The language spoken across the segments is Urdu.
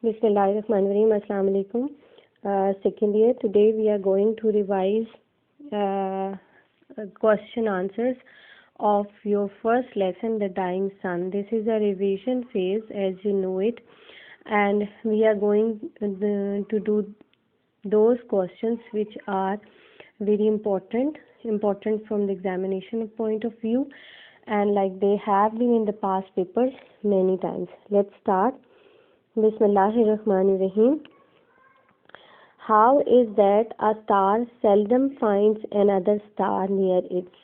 Bismillahirrahmanirrahim. Assalamu alaikum. Second year. Today we are going to revise question answers of your first lesson, The Dying Sun. This is a revision phase, as you know it, and we are going to do those questions which are very important from the examination point of view, and like they have been in the past papers many times. Let's start. Bismillahirrahmanirrahim. How is that a star seldom finds another star near it?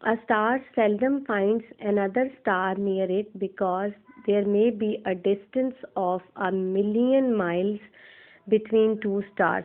A star seldom finds another star near it because there may be a distance of 1,000,000 miles between two stars.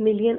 1,000,000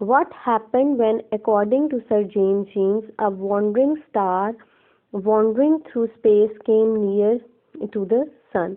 What happened when, according to Sir James Jeans, a wandering star wandering through space came near to the sun?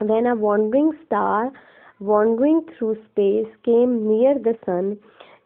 When a wandering star wandering through space came near the sun,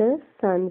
the sun,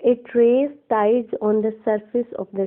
It raised tides on the surface of the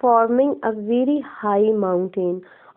Forming a very high mountain.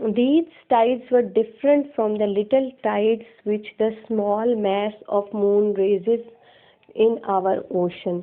These tides were different from the little tides which the small mass of moon raises in our ocean.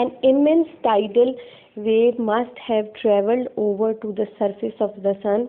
An immense tidal wave must have travelled over to the surface of the sun.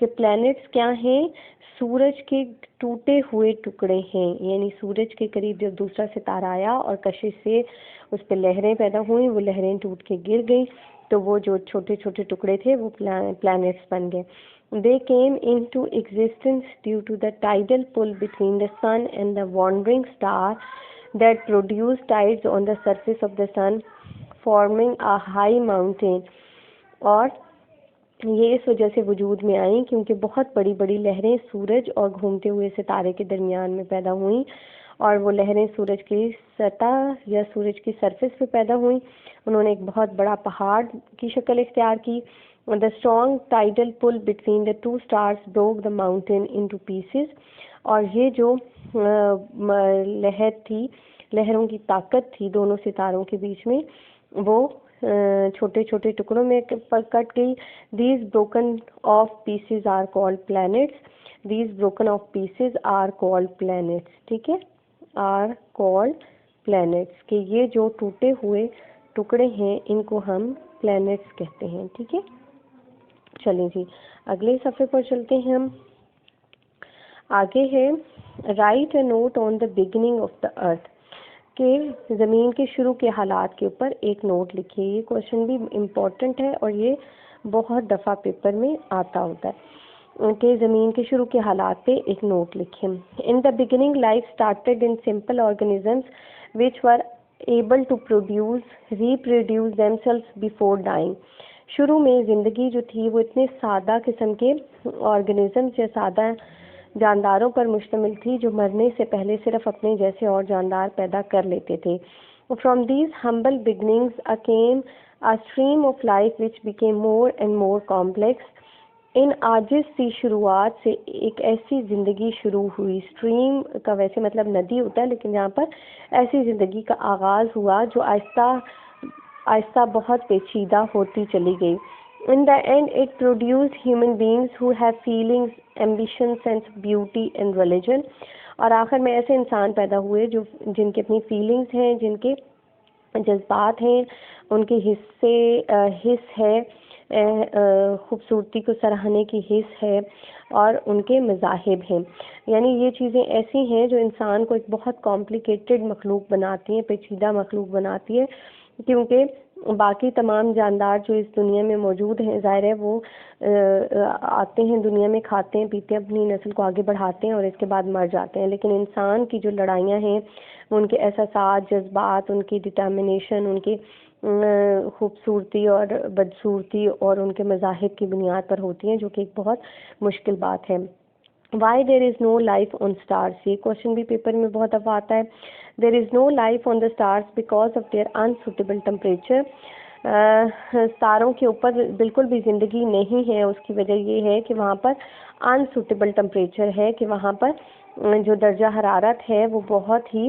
کہ پلانٹس کیا ہیں؟ سورج کے ٹوٹے ہوئے ٹکڑے ہیں، یعنی سورج کے قریب جب دوسرا ستارہ آیا اور کشش سے اس پہ لہریں پیدا ہوئیں، وہ لہریں ٹوٹ کے گر گئیں، تو وہ جو چھوٹے چھوٹے ٹکڑے تھے وہ پلانٹس بن گئے. They came into existence due to the tidal pull between the sun and the wandering star that produced tides on the surface of the sun, forming a high mountain. اور یہ اس وجہ سے وجود میں آئیں کیونکہ بہت بڑی بڑی لہریں سورج اور گھومتے ہوئے ستارے کے درمیان میں پیدا ہوئیں، اور وہ لہریں سورج کی سطح یا سورج کی سرفیس پہ پیدا ہوئیں. انہوں نے ایک بہت بڑا پہاڑ کی شکل اختیار کی. The strong tidal pull between the two stars broke the mountain into pieces. اور یہ جو لہر تھی، لہروں کی طاقت تھی دونوں ستاروں کے بیچ میں، وہ چھوٹے چھوٹے ٹکڑوں میں کٹ گئی. These broken off pieces are called planets. These broken off pieces are called planets. ٹھیک ہے، are called planets. کہ یہ جو ٹوٹے ہوئے ٹکڑے ہیں ان کو ہم planets کہتے ہیں. ٹھیک ہے، چلیں جی اگلے صفحے پر چلتے ہیں. ہم آگے ہے write a note on the beginning of the earth, کہ زمین کے شروع کے حالات کے اوپر ایک نوٹ لکھیے. یہ کوشچن بھی امپورٹنٹ ہے اور یہ بہت دفعہ پیپر میں آتا ہوتا ہے کہ زمین کے شروع کے حالات پہ ایک نوٹ لکھیں. In the beginning life started in simple organisms which were able to reproduce them self before dying. شروع میں زندگی جو تھی وہ اتنے سادہ قسم کے آرگنیزمز یا سادہ جانداروں پر مشتمل تھی جو مرنے سے پہلے صرف اپنے جیسے اور جاندار پیدا کر لیتے تھے. From these humble بگننگز came a stream of life which became more and more complex. ان عاجز سی شروعات سے ایک ایسی زندگی شروع ہوئی. اسٹریم کا ویسے مطلب ندی ہوتا ہے، لیکن یہاں پر ایسی زندگی کا آغاز ہوا جو آہستہ آہستہ بہت پیچیدہ ہوتی چلی گئی. In the end it produced human beings who have feelings, ambition, sense of beauty and religion. اور آخر میں ایسے انسان پیدا ہوئے جو جن کے اپنی فیلنگز ہیں، جن کے جذبات ہیں، ان کے حص ہے، خوبصورتی کو سراہنے کی حص ہے، اور ان کے مذاہب ہیں. یعنی یہ چیزیں ایسی ہیں جو انسان کو ایک بہت کمپلیکیٹڈ مخلوق بناتی ہیں، پیچیدہ مخلوق بناتی ہے، کیونکہ باقی تمام جاندار جو اس دنیا میں موجود ہیں ظاہر ہے وہ آتے ہیں دنیا میں، کھاتے ہیں پیتے ہیں، اپنی نسل کو آگے بڑھاتے ہیں اور اس کے بعد مر جاتے ہیں. لیکن انسان کی جو لڑائیاں ہیں، ان کے احساسات، جذبات، ان کی ڈٹرمنیشن، ان کی خوبصورتی اور بدصورتی اور ان کے مذاہب کی بنیاد پر ہوتی ہیں، جو کہ ایک بہت مشکل بات ہے. Why there is no life on stars؟ یہ کوشچن بھی پیپر میں بہت دفعہ آتا ہے. There is no life on the stars because of their unsuitable temperature. ستاروں کے اوپر بالکل بھی زندگی نہیں ہے. اس کی وجہ یہ ہے کہ وہاں پر unsuitable temperature ہے، کہ وہاں پر جو درجہ حرارت ہے وہ بہت ہی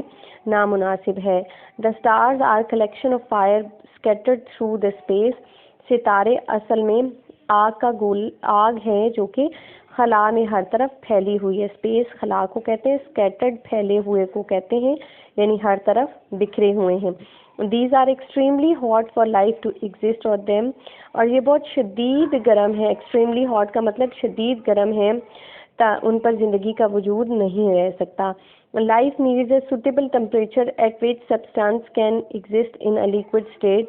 نامناسب ہے. The stars are collection of fire scattered through the space. ستارے اصل میں آگ ہے جو کہ خلا میں ہر طرف پھیلی ہوئی ہے. اسپیس خلا کو کہتے ہیں، اسکیٹرڈ پھیلے ہوئے کو کہتے ہیں، یعنی ہر طرف بکھرے ہوئے ہیں. These are extremely hot for life to exist اور دیم. اور یہ بہت شدید گرم ہے. ایکسٹریملی ہاٹ کا مطلب شدید گرم ہے، ان پر زندگی کا وجود نہیں رہ سکتا. Life needs a suitable temperature at which substance can exist in a liquid state.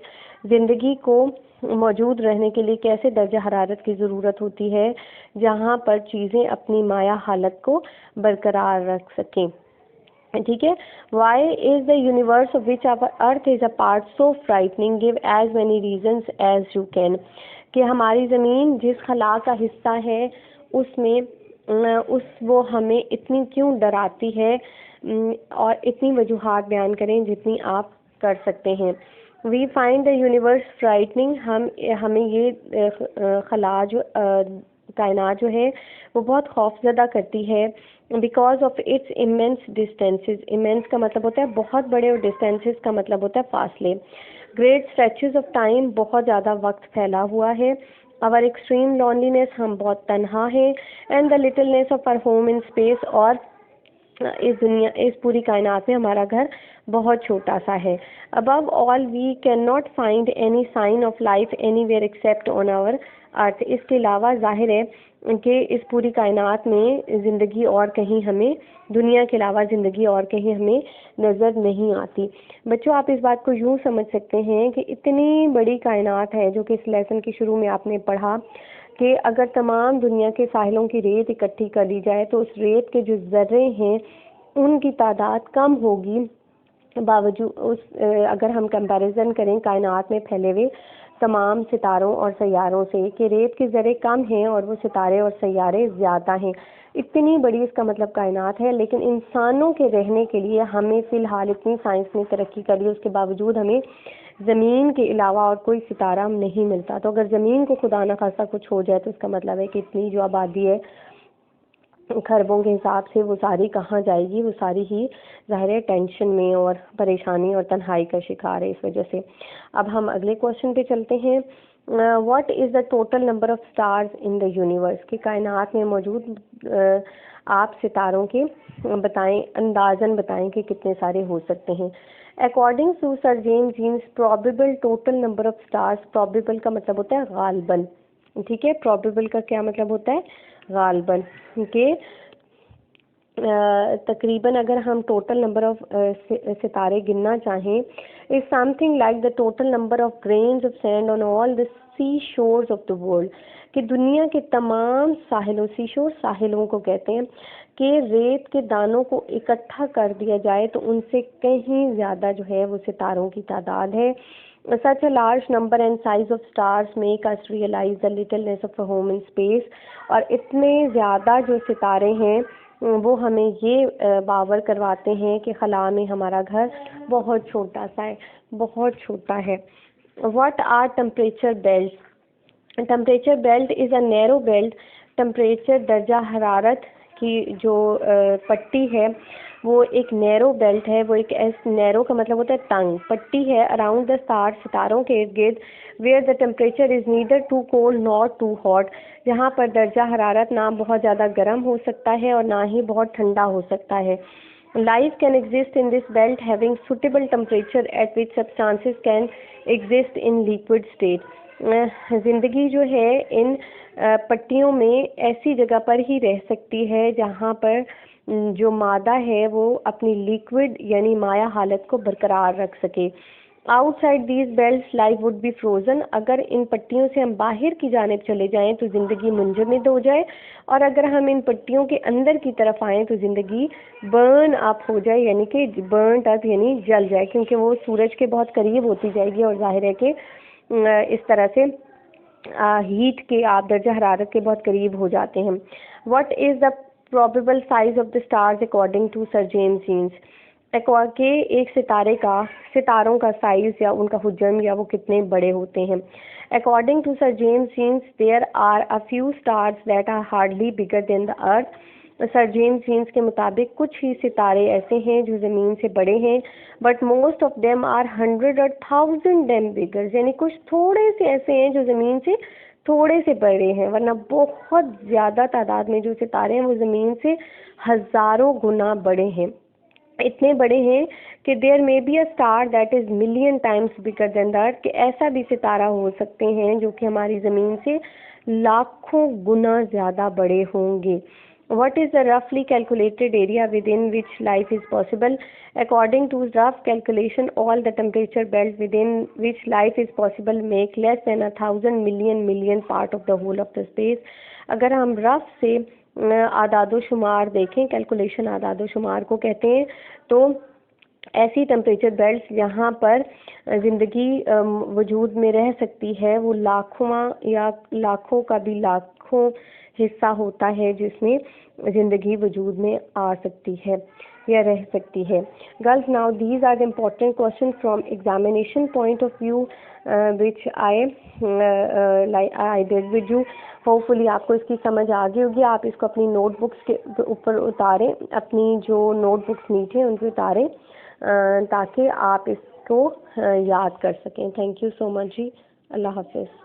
زندگی کو موجود رہنے کے لیے کیسے درجہ حرارت کی ضرورت ہوتی ہے جہاں پر چیزیں اپنی مائع حالت کو برقرار رکھ سکیں. ٹھیک ہے. Why is the universe of which our earth is a part so frightening? Give as many reasons as you can. کہ ہماری زمین جس خلا کا حصہ ہے اس میں وہ ہمیں اتنی کیوں ڈراتی ہے، اور اتنی وجوہات بیان کریں جتنی آپ کر سکتے ہیں. We find the universe frightening. ہمیں یہ خلا جو کائنات جو ہے وہ بہت خوف زدہ کرتی ہے. Because of its immense distances. Immense کا مطلب ہوتا ہے بہت بڑے، اور ڈسٹینسز کا مطلب ہوتا ہے فاصلے. Great stretches of time. بہت زیادہ وقت پھیلا ہوا ہے. اور ایکسٹریم لونلینس. ہم بہت تنہا ہیں. And the littleness of our home in space. اور اس پوری کائنات میں ہمارا گھر بہت چھوٹا سا ہے. above all we cannot find any sign of life anywhere except on our earth. اس کے علاوہ ظاہر ہے کہ اس پوری کائنات میں زندگی اور کہیں ہمیں, دنیا کے علاوہ زندگی اور کہیں ہمیں نظر نہیں آتی. بچوں آپ اس بات کو یوں سمجھ سکتے ہیں کہ اتنی بڑی کائنات ہے, جو کہ اس لیسن کے شروع میں آپ نے پڑھا کہ اگر تمام دنیا کے ساحلوں کی ریت اکٹھی کر لی جائے تو اس ریت کے جو ذرے ہیں ان کی تعداد کم ہوگی, باوجود اگر ہم کمپیریزن کریں کائنات میں پھیلے ہوئے تمام ستاروں اور سیاروں سے, کہ ریت کے ذرے کم ہیں اور وہ ستارے اور سیارے زیادہ ہیں. اتنی بڑی اس کا مطلب کائنات ہے, لیکن انسانوں کے رہنے کے لیے ہمیں فی الحال اتنی سائنس نے ترقی کر لی, اس کے باوجود ہمیں زمین کے علاوہ اور کوئی ستارہ نہیں ملتا. تو اگر زمین کو خدا نخواستہ کچھ ہو جائے تو اس کا مطلب ہے کہ اتنی جو آبادی ہے خربوں کے حساب سے وہ ساری کہاں جائے گی, وہ ساری ہی ظاہر ہے ٹینشن میں اور پریشانی اور تنہائی کا شکار ہے اس وجہ سے. اب ہم اگلے کوشچن پہ چلتے ہیں. What is the total number of stars in the universe, کی کائنات میں موجود آپ ستاروں کے بتائیں, اندازاً بتائیں کہ کتنے سارے ہو سکتے ہیں. According to sir James Jeans probable total number of stars, probable کا مطلب ہوتا ہے غالباً, ٹھیک ہے, پرابیبل کا کیا مطلب ہوتا ہے غالباً, کہ تقریباً اگر ہم ٹوٹل نمبر آف ستارے گننا چاہیں is something like the total number of grains of sand on all the sea shores of the world, کہ دنیا کے تمام ساحلوں, سی شور ساحلوں کو کہتے ہیں, کہ ریت کے دانوں کو اکٹھا کر دیا جائے تو ان سے کہیں زیادہ جو ہے وہ ستاروں کی تعداد ہے. Such a large number and size of stars make us realize the littleness of a home in space. اور اتنے زیادہ جو ستارے ہیں وہ ہمیں یہ باور کرواتے ہیں کہ خلا میں ہمارا گھر بہت چھوٹا سا ہے, بہت چھوٹا ہے. What are temperature belts? Temperature belt is a narrow belt. Temperature درجہ حرارت کی جو پٹی ہے وہ ایک نیرو بیلٹ ہے, وہ ایک نیرو کا مطلب ہوتا ہے تنگ پٹی ہے, اراؤنڈ دا اسٹار, ستاروں کے ارد گرد, where the temperature is neither too cold not too hot, جہاں پر درجہ حرارت نہ بہت زیادہ گرم ہو سکتا ہے اور نہ ہی بہت ٹھنڈا ہو سکتا ہے. Life can exist in this belt having suitable temperature at which substances can exist in liquid state. زندگی جو ہے ان پٹیوں میں ایسی جگہ پر ہی رہ سکتی ہے جہاں پر جو مادہ ہے وہ اپنی لیکوڈ یعنی مائع حالت کو برقرار رکھ سکے. Outside these belts life would be frozen, اگر ان پٹیوں سے ہم باہر کی جانب چلے جائیں تو زندگی منجمد ہو جائے, اور اگر ہم ان پٹیوں کے اندر کی طرف آئیں تو زندگی برن اپ ہو جائے, یعنی کہ برنٹ اپ یعنی جل جائے, کیونکہ وہ سورج کے بہت قریب ہوتی جائے گی, اور ظاہر ہے کہ اس طرح سے ہیٹ کے آپ درجہ حرارت کے بہت قریب ہو جاتے ہیں. What is the probable size of the stars according to Sir James Jeans, کہ ایک ستاروں کا سائز یا ان کا حجم یا وہ کتنے بڑے ہوتے ہیں. According to Sir James Jeans there are a few stars that are hardly bigger than the earth. Sir James Jeans کے مطابق کچھ ہی ستارے ایسے ہیں جو زمین سے بڑے ہیں, but most of them are 100 or 1000 them bigger, یعنی کچھ تھوڑے سے ایسے ہیں جو زمین سے تھوڑے سے بڑے ہیں, ورنہ بہت زیادہ تعداد میں جو ستارے ہیں وہ زمین سے ہزاروں گنا بڑے ہیں. اتنے بڑے ہیں کہ there may be a star that is million times bigger than the earth, کہ ایسا بھی ستارہ ہو سکتے ہیں جو کہ ہماری زمین سے لاکھوں گنا زیادہ بڑے ہوں گے. What is the roughly calculated area within which life is possible? According to rough calculation, all the temperature belts within which life is possible make less than 1,000 million part of the whole of the space. اگر ہم رف سے اعداد و شمار دیکھیں, کیلکولیشن اعداد و شمار کو کہتے ہیں, تو ایسی ٹمپریچر بیلٹس جہاں پر زندگی وجود میں رہ سکتی ہے وہ لاکھوں کا بھی لاکھوں حصہ ہوتا ہے جس میں زندگی وجود میں آ سکتی ہے یا رہ سکتی ہے. Girls now these are the important question from examination point of view which I did with you. Hopefully آپ کو اس کی سمجھ آ گئی ہوگی. آپ اس کو اپنی نوٹ بکس کے اوپر اتاریں, اپنی جو نوٹ بکس نیچے ہیں ان پہ اتاریں تاکہ آپ اس کو یاد کر سکیں. تھینک یو سو مچ جی, اللہ حافظ.